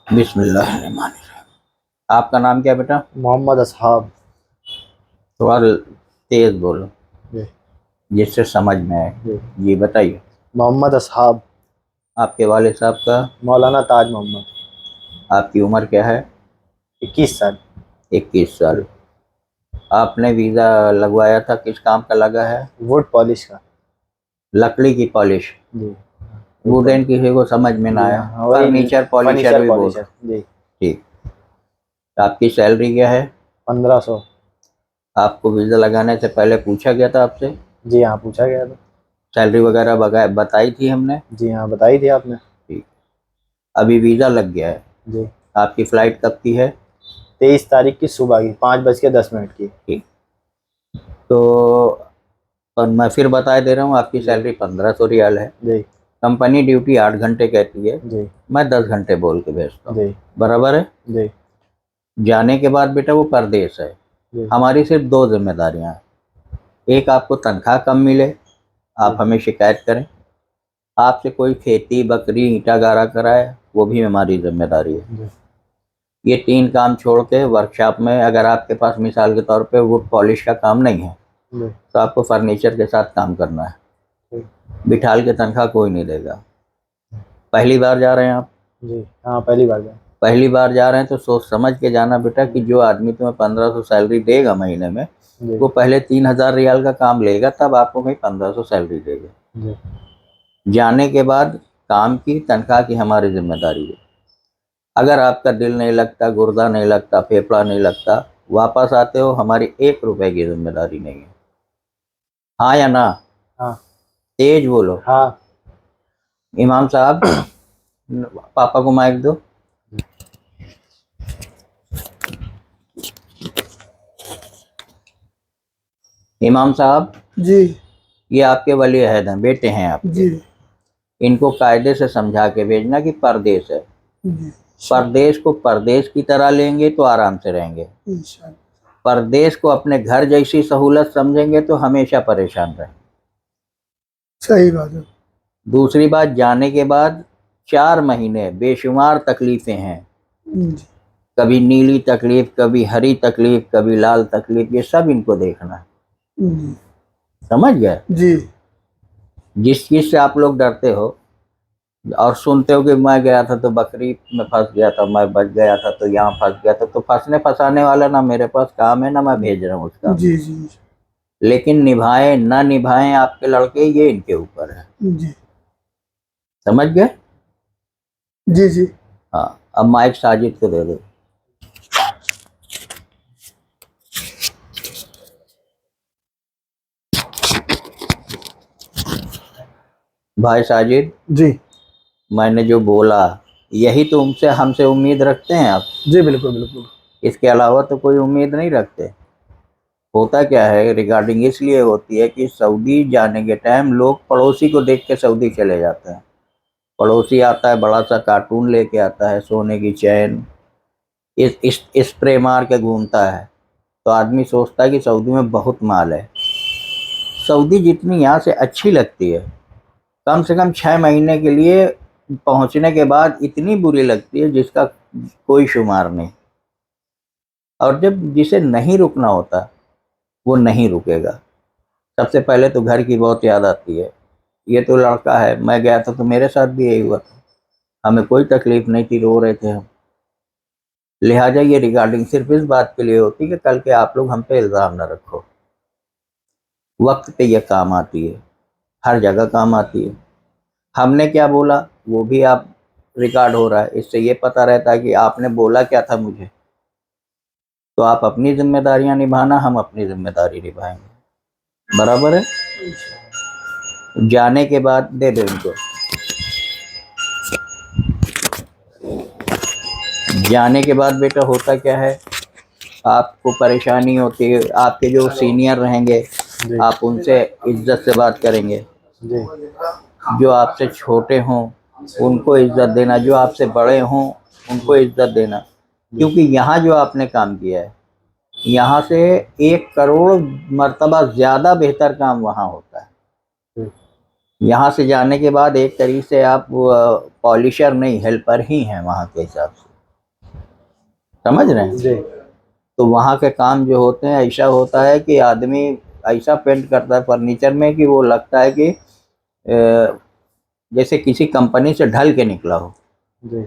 बिस्मिल्लाहिर्रहमानिर्रहीम। आपका नाम क्या बेटा? मोहम्मद असहाब। थोड़ा तेज बोलो जी। जिससे समझ में आए। जी। जी बताइए। मोहम्मद असहाब। आपके वालिद साहब का? मौलाना ताज मोहम्मद। आपकी उम्र क्या है? 21 साल। 21 साल। जी। आपने वीज़ा लगवाया था, किस काम का लगा है? वुड पॉलिश का। लकड़ी की पॉलिश। जी। Wood wooden polish. किसी को समझ में ना जी आया। हाँ, वही फर्नीचर पॉलिशर फर्नीचर भी बोल। पॉलिशर। जी। ठीक। आपकी सैलरी क्या है? 1500। आपको वीज़ा लगाने से पहले पूछा गया था आपसे? जी हाँ, पूछा गया था। सैलरी वगैरह बताई थी हमने? जी हाँ, बताई थी आपने। ठीक। अभी वीज़ा लग गया है। जी। आपकी फ़्लाइट कब की है? 23 तारीख की सुबह की 5:10 की। ठीक। तो और मैं फिर बता दे रहा हूँ, आपकी जी। सैलरी 1500 रियाल है। जी। कंपनी ड्यूटी 8 घंटे कहती है, जी। मैं 10 घंटे बोल के भेजता हूँ। जी। बराबर है। जी। जाने के बाद बेटा वो परदेश है। जी। हमारी सिर्फ दो जिम्मेदारियां हैं। एक, आपको तनख्वाह कम मिले, आप जी। हमें शिकायत करें। आपसे कोई खेती बकरी ईंटा गारा कराए, वो भी हमारी जिम्मेदारी है। जी। ये 3 काम छोड़ के वर्कशॉप में अगर आपके पास मिसाल के तौर पे वुड पॉलिश का काम नहीं है, जी। तो आपको फर्नीचर के साथ काम करना है। जी। बिठाल के तनख्वाह कोई नहीं देगा। पहली बार जा रहे हैं आप? जी हाँ, पहली बार गया। पहली बार जा रहे हैं तो सोच समझ के जाना बेटा कि जो आदमी तुम्हें 1500 सैलरी देगा महीने में, जी। वो पहले 3000 रियाल का काम लेगा, तब आपको कहीं 1500 सैलरी देगा। जी। जाने के बाद काम की तनख्वाह की हमारी जिम्मेदारी है। अगर आपका दिल नहीं लगता, गुर्दा नहीं लगता, फेफड़ा नहीं लगता, वापस आते हो, हमारी 1 रुपए की जिम्मेदारी नहीं है। हाँ या ना? हाँ। तेज बोलो। हाँ। इमाम साहब, पापा को माइक दो। इमाम साहब, जी। ये आपके वली अहद हैं, बेटे हैं आपके। जी। इनको कायदे से समझा के भेजना कि परदेश है। जी। परदेश को परदेश की तरह लेंगे तो आराम से रहेंगे। परदेश को अपने घर जैसी सहूलत समझेंगे तो हमेशा परेशान रहेंगे। सही बात है। दूसरी बात, जाने के बाद 4 महीने बेशुमार तकलीफें हैं। कभी नीली तकलीफ, कभी हरी तकलीफ, कभी लाल तकलीफ, ये सब इनको देखना है। समझ गए? जी। जिस चीज से आप लोग डरते हो और सुनते हो कि मैं गया था तो बकरी में फंस गया था, मैं बच गया था तो यहाँ फंस गया था, तो फंसने फंसाने वाला ना मेरे पास काम है, ना मैं भेज रहा हूँ उसका। जी। जी। लेकिन निभाएं ना निभाएं आपके लड़के, ये इनके ऊपर है। जी। समझ गए? जी। जी। हाँ, अब माइक साजिद को दे दो। भाई साजिद, जी। मैंने जो बोला यही तो उनसे हमसे उम्मीद रखते हैं आप? जी बिल्कुल बिल्कुल। इसके अलावा तो कोई उम्मीद नहीं रखते। होता क्या है, रिगार्डिंग इसलिए होती है कि सऊदी जाने के टाइम लोग पड़ोसी को देख के सऊदी चले जाते हैं। पड़ोसी आता है, बड़ा सा कार्टून लेके आता है, सोने की चैन, इस स्प्रे मार के घूमता है, तो आदमी सोचता है कि सऊदी में बहुत माल है। सऊदी जितनी यहाँ से अच्छी लगती है, कम से कम 6 महीने के लिए पहुंचने के बाद इतनी बुरी लगती है जिसका कोई शुमार नहीं। और जब जिसे नहीं रुकना होता वो नहीं रुकेगा। सबसे पहले तो घर की बहुत याद आती है। ये तो लड़का है, मैं गया था तो मेरे साथ भी यही हुआ था, हमें कोई तकलीफ नहीं थी, रो रहे थे हम। लिहाजा ये रिगार्डिंग सिर्फ इस बात के लिए होती कि कल के आप लोग हम पे इल्ज़ाम न रखो। वक्त पे ये काम आती है, हर जगह काम आती है। हमने क्या बोला वो भी आप रिकॉर्ड हो रहा है, इससे ये पता रहता है कि आपने बोला क्या था मुझे। तो आप अपनी जिम्मेदारियां निभाना, हम अपनी जिम्मेदारी निभाएंगे। बराबर है? जाने के बाद दे दो इनको। जाने के बाद बेटा होता क्या है, आपको परेशानी होती है, आपके जो सीनियर रहेंगे आप उनसे इज्जत से बात करेंगे। जी। जो आपसे छोटे हों उनको इज्जत देना, जो आपसे बड़े हों उनको इज्जत देना। क्योंकि यहाँ जो आपने काम किया है, यहाँ से 1 करोड़ मर्तबा ज़्यादा बेहतर काम वहाँ होता है। यहाँ से जाने के बाद एक तरीके से आप पॉलिशर नहीं, हेल्पर ही हैं वहाँ के हिसाब से। समझ रहे हैं? जी तो वहाँ के काम जो होते हैं ऐसा होता है कि आदमी ऐसा पेंट करता है फर्नीचर में कि वो लगता है कि जैसे किसी कंपनी से ढल के निकला हो। जी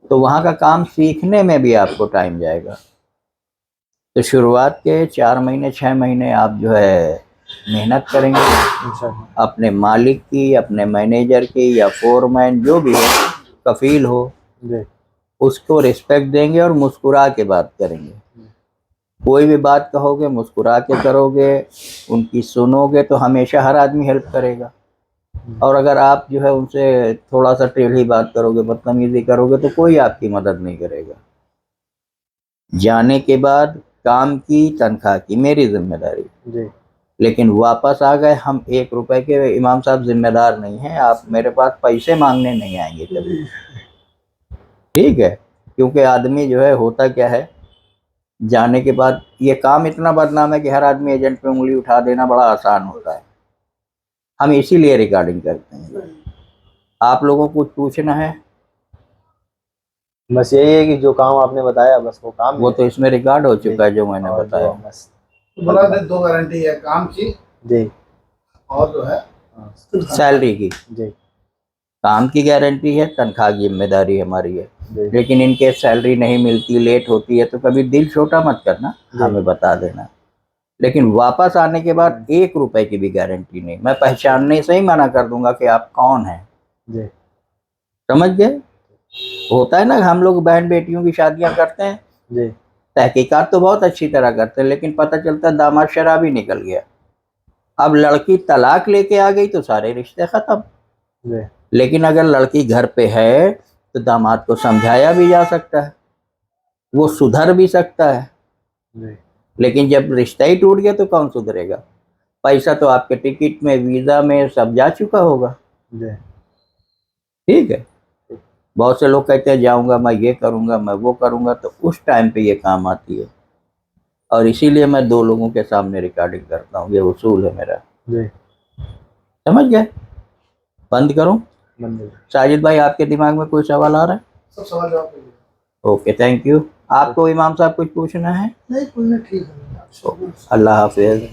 तो वहाँ का काम सीखने में भी आपको टाइम जाएगा। तो शुरुआत के 4 महीने 6 महीने आप जो है मेहनत करेंगे, इंशाल्लाह। अपने मालिक की, अपने मैनेजर की या फोरमैन जो भी हो, कफील हो, जी उसको रिस्पेक्ट देंगे और मुस्कुरा के बात करेंगे। कोई भी बात कहोगे मुस्कुरा के करोगे, उनकी सुनोगे तो हमेशा हर आदमी हेल्प करेगा। और अगर आप जो है उनसे थोड़ा सा टेढ़ी बात करोगे, बदतमीजी करोगे, तो कोई आपकी मदद नहीं करेगा। जाने के बाद काम की, तनख्वाह की मेरी जिम्मेदारी, जी लेकिन वापस आ गए हम 1 रुपए के, इमाम साहब जिम्मेदार नहीं हैं। आप मेरे पास पैसे मांगने नहीं आएंगे कभी, ठीक है? क्योंकि आदमी जो है, होता क्या है, जाने के बाद ये काम इतना बदनाम है कि हर आदमी एजेंट पे उंगली उठा देना बड़ा आसान होता है। हम इसीलिए रिकॉर्डिंग करते हैं। आप लोगों को कुछ पूछना है? बस यही है कि जो काम आपने बताया बस वो काम वो है। तो इसमें रिकॉर्ड हो चुका है जो मैंने और बताया। जो बस बोला दे 2 गारंटी है, काम की जी और जो है सैलरी की। जी काम की गारंटी है, तनख्वाह की जिम्मेदारी हमारी है। जी लेकिन इनके सैलरी नहीं मिलती, लेट होती है, तो कभी दिल छोटा मत करना, जी। हमें बता देना। लेकिन वापस आने के बाद 1 रुपए की भी गारंटी नहीं। मैं पहचानने से ही मना कर दूंगा कि आप कौन हैं। जी समझ गए? होता है ना, हम लोग बहन बेटियों की शादियां करते हैं, जी तहकीकात तो बहुत अच्छी तरह करते हैं, लेकिन पता चलता है दामाद शराबी निकल गया। अब लड़की तलाक लेके आ गई तो सारे रिश्ते खत्म। जी लेकिन अगर लड़की घर पे है तो दामाद को समझाया भी जा सकता है, वो सुधर भी सकता है। जी लेकिन जब रिश्ता ही टूट गया तो कौन सुधरेगा? पैसा तो आपके टिकट में, वीजा में सब जा चुका होगा, जी ठीक है? बहुत से लोग कहते हैं जाऊंगा, मैं ये करूंगा, मैं वो करूंगा, तो उस टाइम पे ये काम आती है। और इसीलिए मैं 2 लोगों के सामने रिकॉर्डिंग करता हूँ, ये उसूल है मेरा। जी समझ गए? बंद करूं? मंदिर साजिद भाई, आपके दिमाग में कोई सवाल आ रहा है? सब सवाल जवाब दे दिया। Okay, thank you. आपको इमाम साहब कुछ पूछना है? नहीं, कोई नहीं, ठीक है। अल्लाह हाफिज।